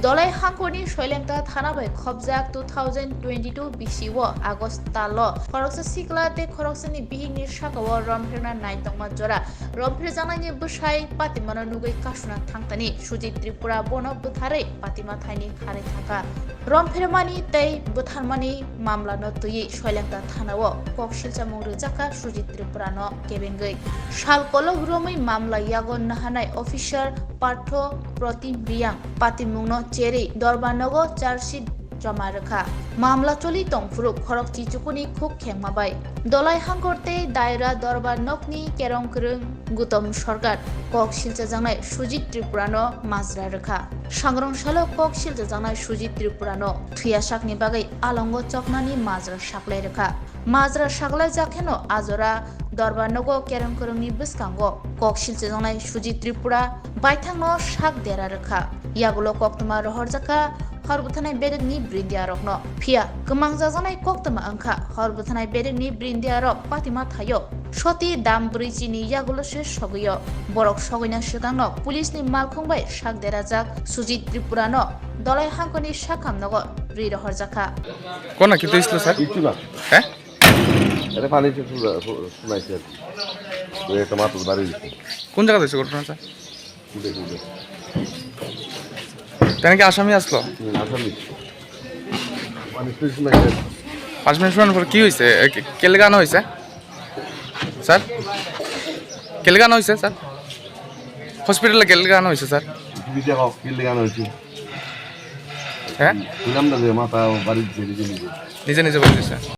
দলাই হাঙ্কনি শৈলেমতা থানা bai khobjak 2022 bisiwo August talo khoroksa sikla te khoroksani bihikni shakawo Rompherekha naitongma jora Romphere janani bwsai patimano nugui kasuna thangtani Sujit Tripura bono bwthare patima thaini khare thaka Rompheremani tei Bwtharmani mamla no tui শৈলেমতা থানাও koksilcha mungru jaka Sujit Tripura no kebengei shalkolo gromai mamla yago nahanai officer Partho Protim Riyang patimungno cheri Dorbanogo charshit জমা রাখা মামলা চলি তংফুরুক খরক চিচুকুনি খুব খেংমাবাই দলাই হাঙ্গরতে দায়রা দরবার নকনি কেরংক্রং গুতম সরকার cock Silchar জানাই সুজিত ত্রিপুরানো মাজরা রাখা সংগ্রামশালো কক শিলচা জানাই সুজিত ত্রিপুরানো থুয়াসাকনি বাগै আলঙ্গ চকনানি মাজরা সাকলাই রাখা মাজরা সাকলাই জাখেনো আজরা দরবার নগো কেরংক্রংনি বসকাঙ্গ কক শিলচা জানাই সুজিত ত্রিপুরা বাইথাংনো সাক দেরা রাখা ইয়াগুলো কক্তমা রহর জাকা হরবুথানাই বেরেকনি ব্রিন্দিয়ারকনো ফিয়া গমাংজাজানাই কক্তমা আংখা হরবুথানাই বেরেকনি ব্রিন্দিয়ারক পাতিমা থাयो সতি দাম ব্রিচিনি ইয়াগুলো শেষ সগিয় বরক সগইনা সিগাংনো পুলিশনি মালখংবাই সাক দেরাজাক সুজিত ত্রিপুরানো দলাই হাঙ্কনি সাকামনগ ব্রি রহর জাখা কোনা কি তৈছিল স্যার হ্যাঁ আরে পানি শুনাইছে তো এটা মাত্র বাড়ি কোন জায়গা হইছে ঘটনা স্যার কুড়ে কেন কি আসামি আসলো আসামি পানি শুনাইছে 5 মিনিট শোনার পর কি হয়েছে কেলগানো হয়েছে স্যার কেলগানো হয়েছে স্যার হসপিটালে কেলগানো হয়েছে স্যার বিজে হোক কেলগানো হয়েছে হ্যাঁ নাম না মাথা বাড়ি নিজে নিজে নিজে বলতেছে